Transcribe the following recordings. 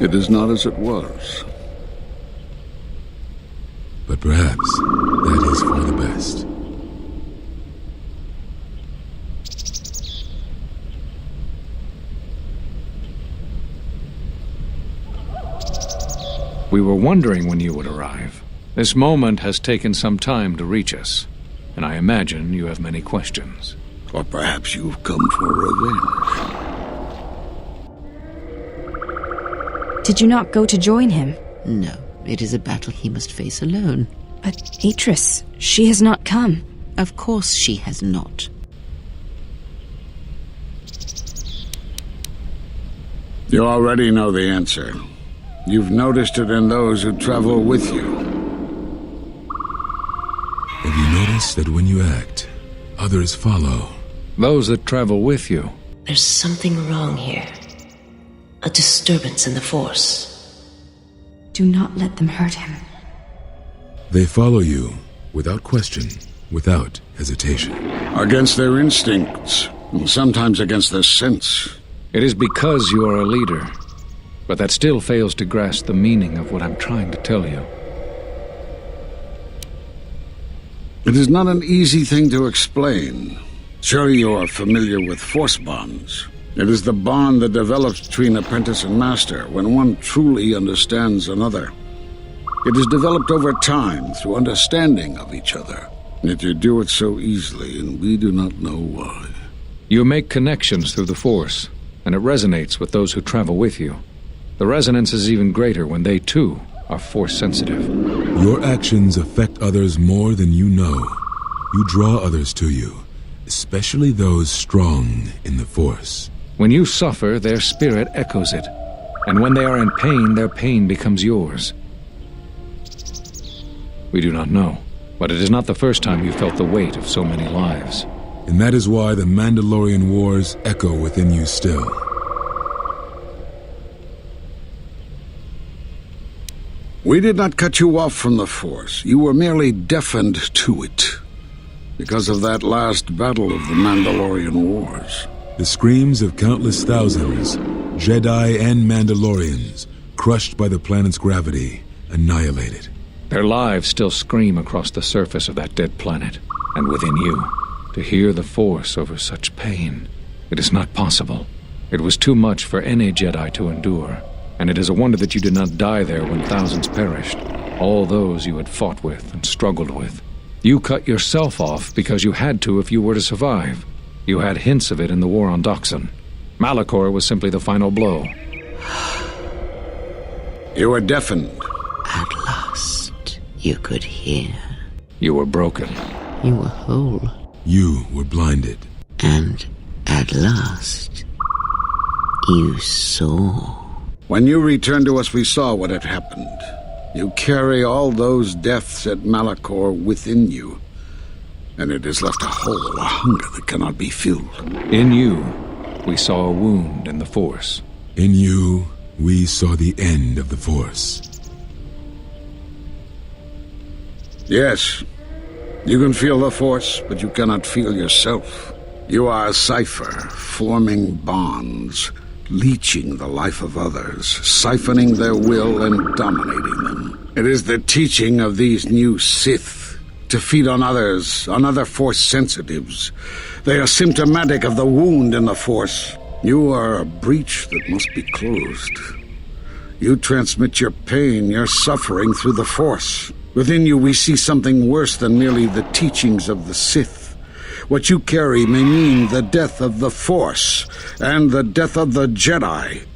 It is not as it was. But perhaps that is for the best. We were wondering when you would arrive. This moment has taken some time to reach us, and I imagine you have many questions. Or perhaps you've come for revenge. Did you not go to join him? No, it is a battle he must face alone. But Atris, she has not come. Of course she has not. You already know the answer. You've noticed it in those who travel with you. Have you noticed that when you act, others follow? Those that travel with you. There's something wrong here. A disturbance in the Force. Do not let them hurt him. They follow you, without question, without hesitation. Against their instincts, and sometimes against their sense. It is because you are a leader, but that still fails to grasp the meaning of what I'm trying to tell you. It is not an easy thing to explain. Surely you are familiar with force bonds. It is the bond that develops between apprentice and master when one truly understands another. It is developed over time through understanding of each other. Yet you do it so easily, and we do not know why. You make connections through the Force, and it resonates with those who travel with you. The resonance is even greater when they, too, are Force-sensitive. Your actions affect others more than you know. You draw others to you, especially those strong in the Force. When you suffer, their spirit echoes it. And when they are in pain, their pain becomes yours. We do not know, but it is not the first time you felt the weight of so many lives. And that is why the Mandalorian wars echo within you still. We did not cut you off from the Force. You were merely deafened to it. Because of that last battle of the Mandalorian wars. The screams of countless thousands, Jedi and Mandalorians, crushed by the planet's gravity, annihilated. Their lives still scream across the surface of that dead planet, and within you. To hear the Force over such pain, it is not possible. It was too much for any Jedi to endure, and it is a wonder that you did not die there when thousands perished, all those you had fought with and struggled with. You cut yourself off because you had to if you were to survive. You had hints of it in the war on Doxon. Malachor was simply the final blow. You were deafened. At last, you could hear. You were broken. You were whole. You were blinded. And at last, you saw. When you returned to us, we saw what had happened. You carry all those deaths at Malachor within you. And it has left a hole, a hunger that cannot be filled. In you, we saw a wound in the Force. In you, we saw the end of the Force. Yes, you can feel the Force, but you cannot feel yourself. You are a cipher, forming bonds, leeching the life of others, siphoning their will and dominating them. It is the teaching of these new Sith. To feed on others, on other Force sensitives. They are symptomatic of the wound in the Force. You are a breach that must be closed. You transmit your pain, your suffering through the Force. Within you we see something worse than merely the teachings of the Sith. What you carry may mean the death of the Force, and the death of the Jedi.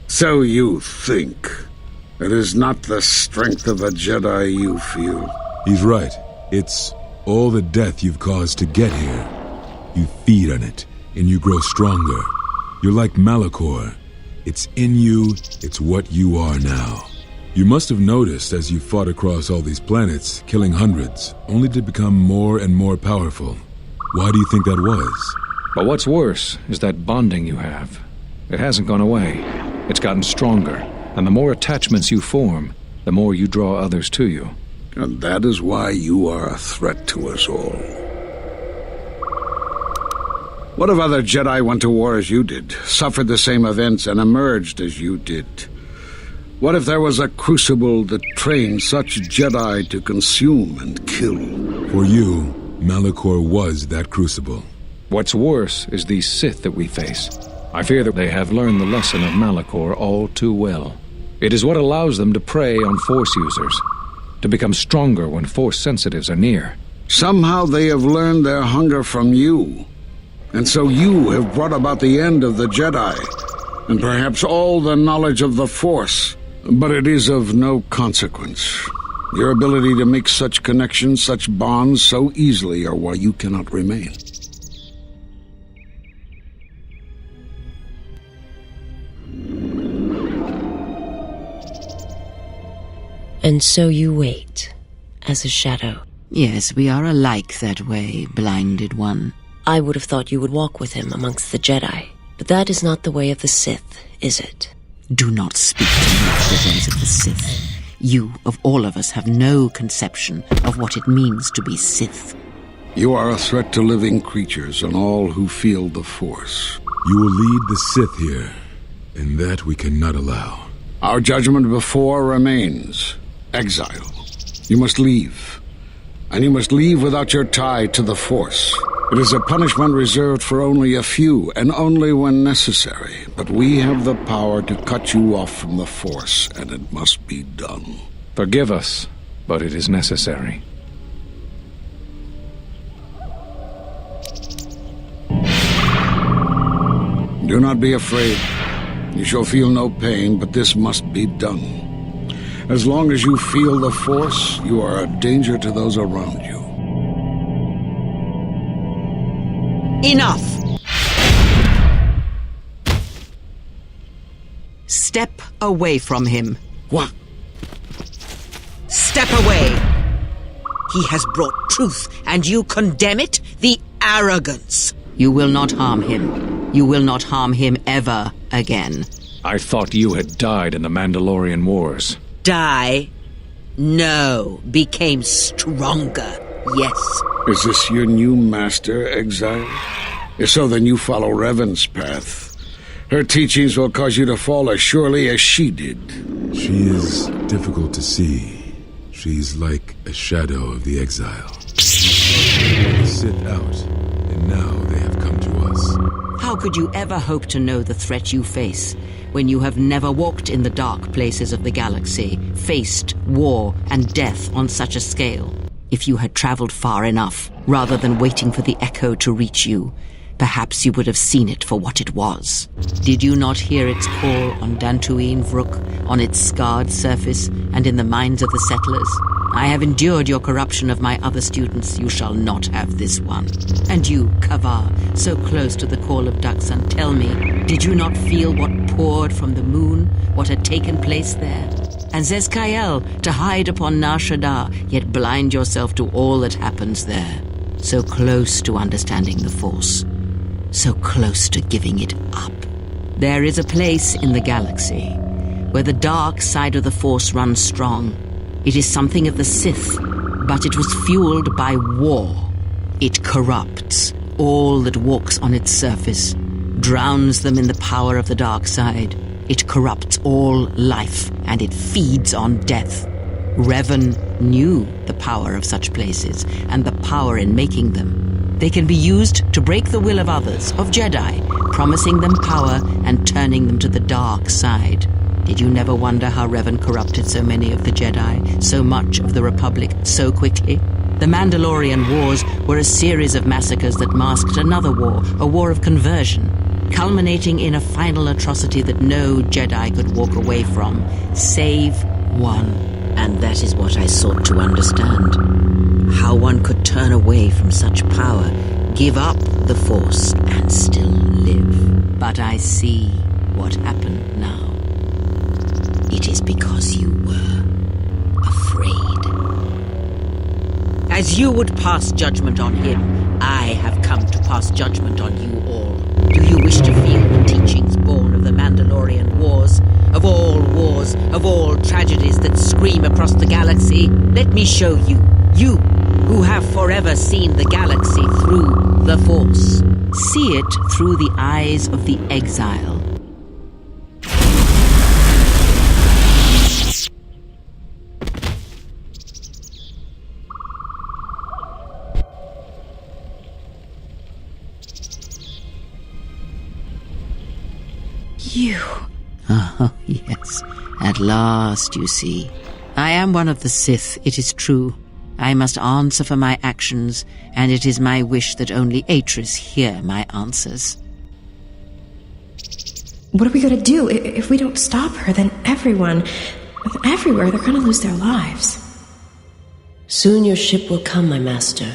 So you think. It is not the strength of a Jedi you feel. He's right. It's all the death you've caused to get here. You feed on it, and you grow stronger. You're like Malachor. It's in you, it's what you are now. You must have noticed as you fought across all these planets, killing hundreds, only to become more and more powerful. Why do you think that was? But what's worse is that bonding you have. It hasn't gone away. It's gotten stronger. And the more attachments you form, the more you draw others to you. And that is why you are a threat to us all. What if other Jedi went to war as you did, suffered the same events, and emerged as you did? What if there was a crucible that trained such Jedi to consume and kill? For you, Malachor was that crucible. What's worse is these Sith that we face. I fear that they have learned the lesson of Malachor all too well. It is what allows them to prey on Force users, to become stronger when Force sensitives are near. Somehow they have learned their hunger from you. And so you have brought about the end of the Jedi, and perhaps all the knowledge of the Force. But it is of no consequence. Your ability to make such connections, such bonds so easily are why you cannot remain. And so you wait, as a shadow. Yes, we are alike that way, blinded one. I would have thought you would walk with him amongst the Jedi. But that is not the way of the Sith, is it? Do not speak to me of the ways of the Sith. You, of all of us, have no conception of what it means to be Sith. You are a threat to living creatures and all who feel the Force. You will lead the Sith here, and that we cannot allow. Our judgment before remains. Exile. You must leave. And you must leave without your tie to the Force. It is a punishment reserved for only a few, and only when necessary. But we have the power to cut you off from the Force, and it must be done. Forgive us, but it is necessary. Do not be afraid. You shall feel no pain, but this must be done. As long as you feel the Force, you are a danger to those around you. Enough! Step away from him. What? Step away! He has brought truth, and you condemn it? The arrogance! You will not harm him. You will not harm him ever again. I thought you had died in the Mandalorian Wars. Die? No. Became stronger. Yes. Is this your new master, Exile? If so, then you follow Revan's path. Her teachings will cause you to fall as surely as she did. She is difficult to see. She's like a shadow of the Exile. They sit out, and now they have come to us. How could you ever hope to know the threat you face when you have never walked in the dark places of the galaxy, faced war and death on such a scale? If you had traveled far enough, rather than waiting for the echo to reach you, perhaps you would have seen it for what it was. Did you not hear its call on Dantooine Vrook, on its scarred surface, and in the minds of the settlers? I have endured your corruption of my other students. You shall not have this one. And you, Kavar, so close to the call of Daxan, tell me, did you not feel what poured from the moon, what had taken place there? And Zezkael, to hide upon Nar Shaddaa, yet blind yourself to all that happens there. So close to understanding the Force. So close to giving it up. There is a place in the galaxy where the dark side of the Force runs strong. It is something of the Sith, but it was fueled by war. It corrupts all that walks on its surface, drowns them in the power of the dark side. It corrupts all life, and it feeds on death. Revan knew the power of such places, and the power in making them. They can be used to break the will of others, of Jedi, promising them power and turning them to the dark side. Did you never wonder how Revan corrupted so many of the Jedi, so much of the Republic, so quickly? The Mandalorian Wars were a series of massacres that masked another war, a war of conversion, culminating in a final atrocity that no Jedi could walk away from, save one. And that is what I sought to understand. How one could turn away from such power, give up the Force, and still live. But I see what happened now. It is because you were afraid. As you would pass judgment on him, I have come to pass judgment on you all. Do you wish to feel the teachings born of the Mandalorian Wars? Of all tragedies that scream across the galaxy? Let me show you. You, who have forever seen the galaxy through the Force. See it through the eyes of the exile. You. Oh, yes. At last, you see. I am one of the Sith, it is true. I must answer for my actions, and it is my wish that only Atris hear my answers. What are we gonna do? If we don't stop her, then everyone, everywhere, they're gonna lose their lives. Soon your ship will come, my master.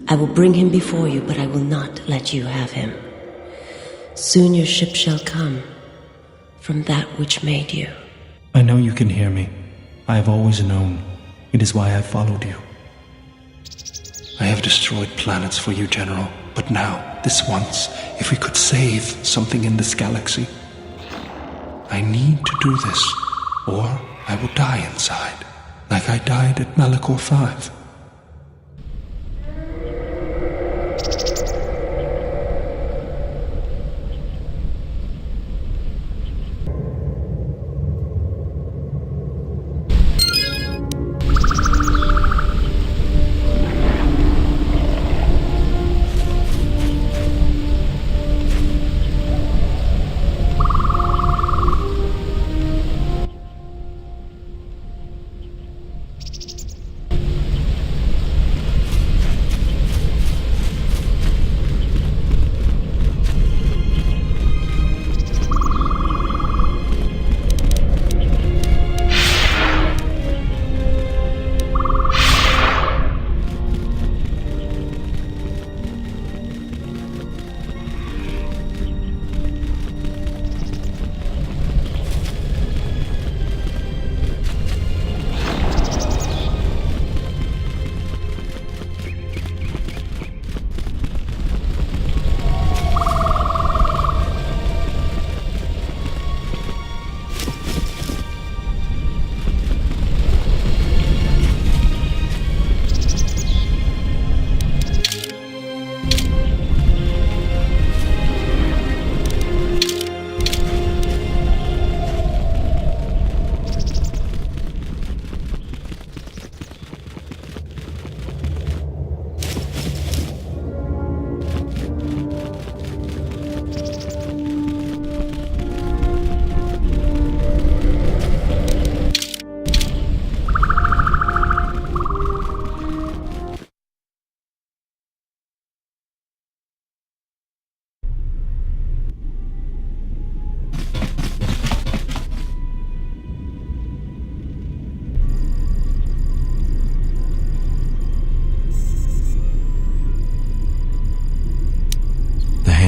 I will bring him before you, but I will not let you have him. Soon your ship shall come, from that which made you. I know you can hear me. I have always known. It is why I followed you. I have destroyed planets for you, General. But now, this once, if we could save something in this galaxy. I need to do this, or I will die inside, like I died at Malachor 5.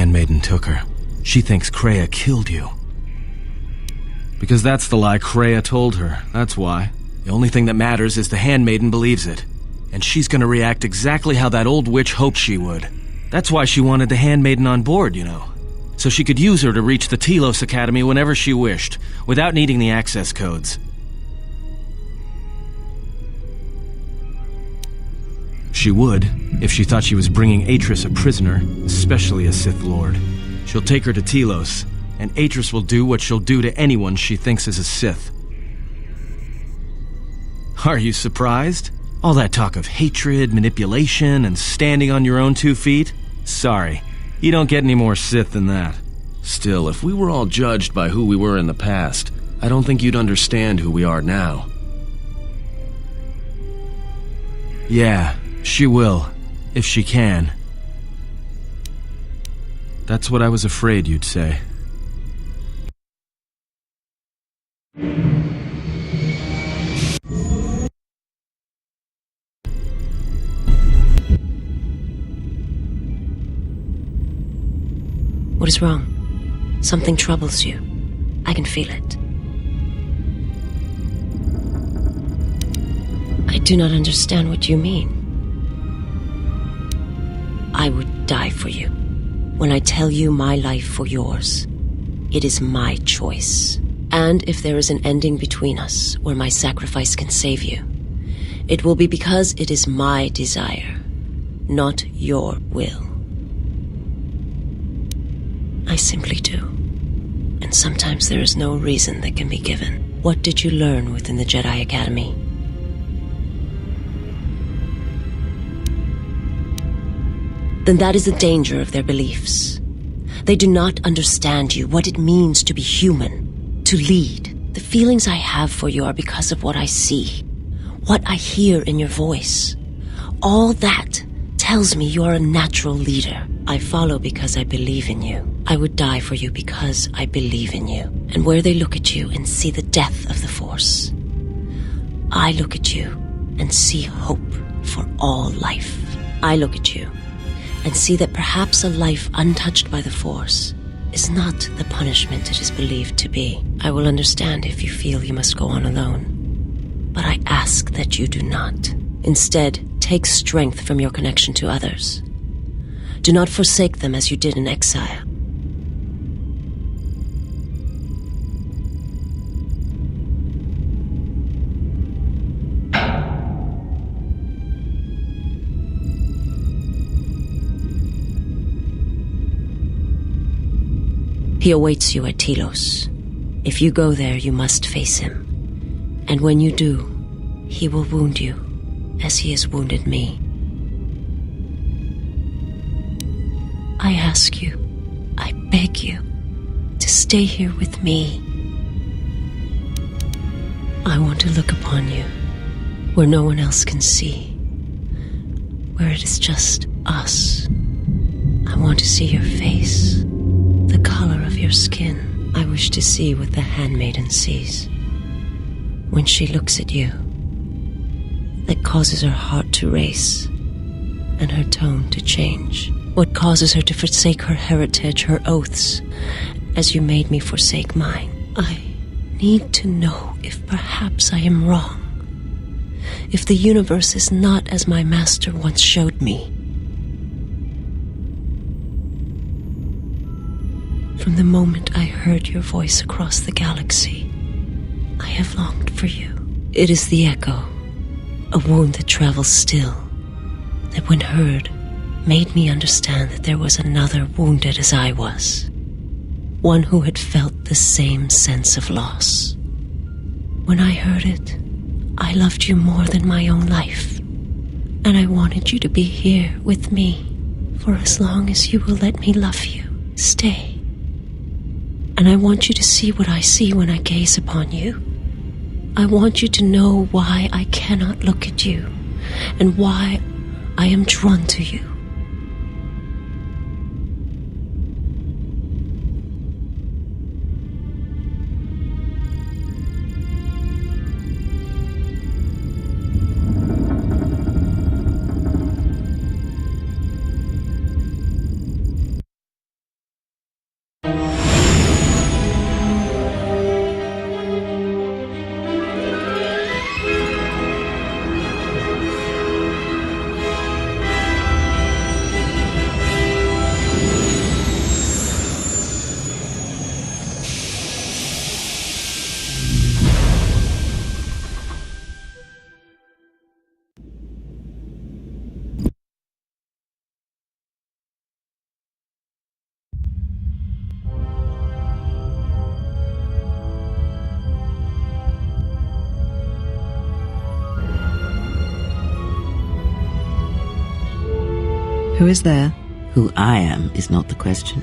Handmaiden took her. She thinks Kreia killed you. Because that's the lie Kreia told her, that's why. The only thing that matters is the Handmaiden believes it. And she's gonna react exactly how that old witch hoped she would. That's why she wanted the Handmaiden on board, you know. So she could use her to reach the Telos Academy whenever she wished, without needing the access codes. She would, if she thought she was bringing Atris a prisoner, especially a Sith Lord. She'll take her to Telos, and Atris will do what she'll do to anyone she thinks is a Sith. Are you surprised? All that talk of hatred, manipulation, and standing on your own 2 feet? Sorry, you don't get any more Sith than that. Still, if we were all judged by who we were in the past, I don't think you'd understand who we are now. Yeah, she will, if she can. That's what I was afraid you'd say. What is wrong? Something troubles you. I can feel it. I do not understand what you mean. I would die for you. When I tell you my life for yours, it is my choice. And if there is an ending between us where my sacrifice can save you, it will be because it is my desire, not your will. I simply do. And sometimes there is no reason that can be given. What did you learn within the Jedi Academy? Then that is the danger of their beliefs. They do not understand you, what it means to be human, to lead. The feelings I have for you are because of what I see, what I hear in your voice. All that tells me you are a natural leader. I follow because I believe in you. I would die for you because I believe in you. And where they look at you and see the death of the Force, I look at you and see hope for all life. I look at you and see that perhaps a life untouched by the Force is not the punishment it is believed to be. I will understand if you feel you must go on alone, but I ask that you do not. Instead, take strength from your connection to others. Do not forsake them as you did in exile. He awaits you at Telos. If you go there, you must face him. And when you do, he will wound you, as he has wounded me. I ask you, I beg you, to stay here with me. I want to look upon you, where no one else can see, where it is just us. I want to see your face, the color of your skin. I wish to see what the handmaiden sees when she looks at you, that causes her heart to race and her tone to change. What causes her to forsake her heritage, her oaths, as you made me forsake mine. I need to know if perhaps I am wrong, if the universe is not as my master once showed me. From the moment I heard your voice across the galaxy, I have longed for you. It is the echo, a wound that travels still, that when heard, made me understand that there was another wounded as I was, one who had felt the same sense of loss. When I heard it, I loved you more than my own life, and I wanted you to be here with me for as long as you will let me love you. Stay. And I want you to see what I see when I gaze upon you. I want you to know why I cannot look at you, and why I am drawn to you. Who is there? Who I am is not the question.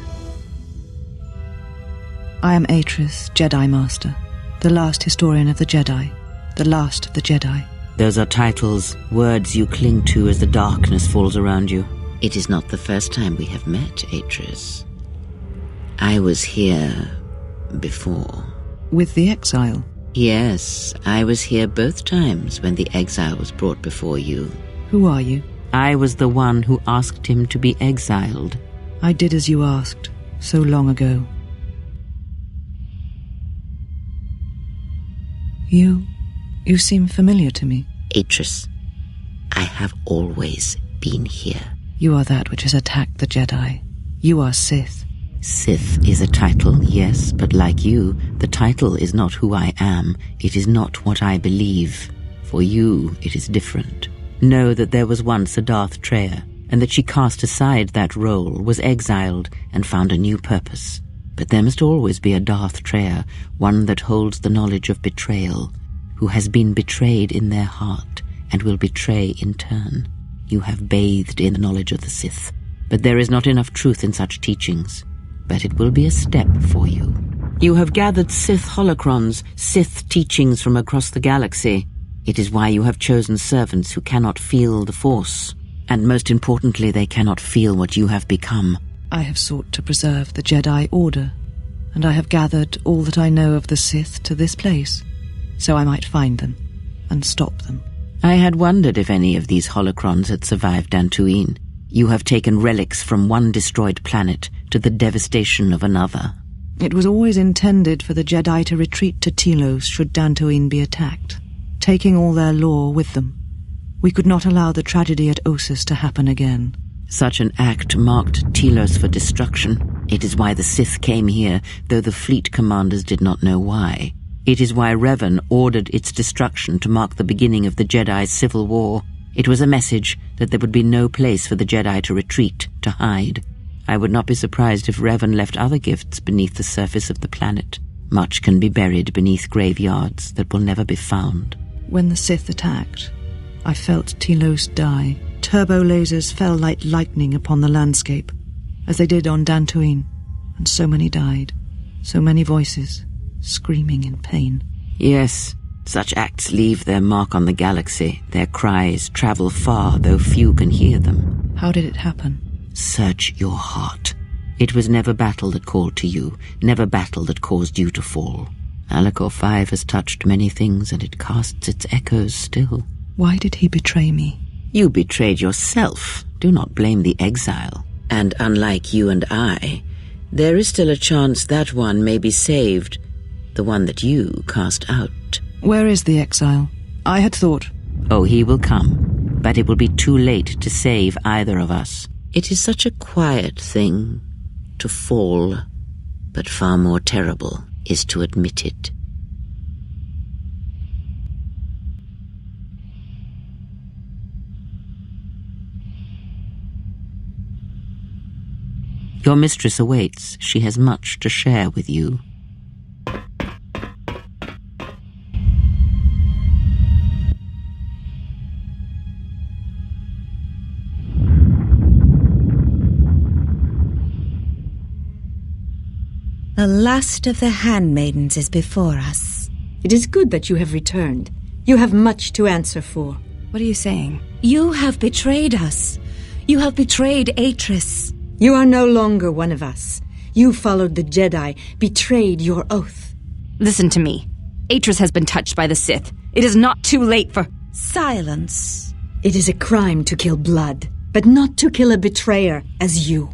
I am Atris, Jedi Master, the last historian of the Jedi, the last of the Jedi. Those are titles, words you cling to as the darkness falls around you. It is not the first time we have met, Atris. I was here before. With the exile? Yes, I was here both times when the exile was brought before you. Who are you? I was the one who asked him to be exiled. I did as you asked, so long ago. You seem familiar to me. Atris, I have always been here. You are that which has attacked the Jedi. You are Sith. Sith is a title, yes, but like you, the title is not who I am. It is not what I believe. For you, it is different. Know that there was once a Darth Kreia, and that she cast aside that role, was exiled, and found a new purpose. But there must always be a Darth Treya, one that holds the knowledge of betrayal, who has been betrayed in their heart and will betray in turn. You have bathed in the knowledge of the Sith, but there is not enough truth in such teachings. But it will be a step for you. You have gathered Sith holocrons, Sith teachings from across the galaxy. It is why you have chosen servants who cannot feel the Force, and most importantly, they cannot feel what you have become. I have sought to preserve the Jedi Order, and I have gathered all that I know of the Sith to this place, so I might find them and stop them. I had wondered if any of these holocrons had survived Dantooine. You have taken relics from one destroyed planet to the devastation of another. It was always intended for the Jedi to retreat to Telos should Dantooine be attacked, taking all their lore with them. We could not allow the tragedy at Ossus to happen again. Such an act marked Telos for destruction. It is why the Sith came here, though the fleet commanders did not know why. It is why Revan ordered its destruction to mark the beginning of the Jedi's civil war. It was a message that there would be no place for the Jedi to retreat, to hide. I would not be surprised if Revan left other gifts beneath the surface of the planet. Much can be buried beneath graveyards that will never be found. When the Sith attacked, I felt Telos die. Turbo lasers fell like lightning upon the landscape, as they did on Dantooine, and so many died. So many voices, screaming in pain. Yes, such acts leave their mark on the galaxy. Their cries travel far, though few can hear them. How did it happen? Search your heart. It was never battle that called to you, never battle that caused you to fall. Alacor 5 has touched many things, and it casts its echoes still. Why did he betray me? You betrayed yourself. Do not blame the exile. And unlike you and I, there is still a chance that one may be saved, the one that you cast out. Where is the exile? I had thought... Oh, he will come, but it will be too late to save either of us. It is such a quiet thing to fall, but far more terrible is to admit it. Your mistress awaits. She has much to share with you. The last of the handmaidens is before us. It is good that you have returned. You have much to answer for. What are you saying? You have betrayed us. You have betrayed Atris. You are no longer one of us. You followed the Jedi, betrayed your oath. Listen to me. Atris has been touched by the Sith. It is not too late for... Silence. It is a crime to kill blood, but not to kill a betrayer as you.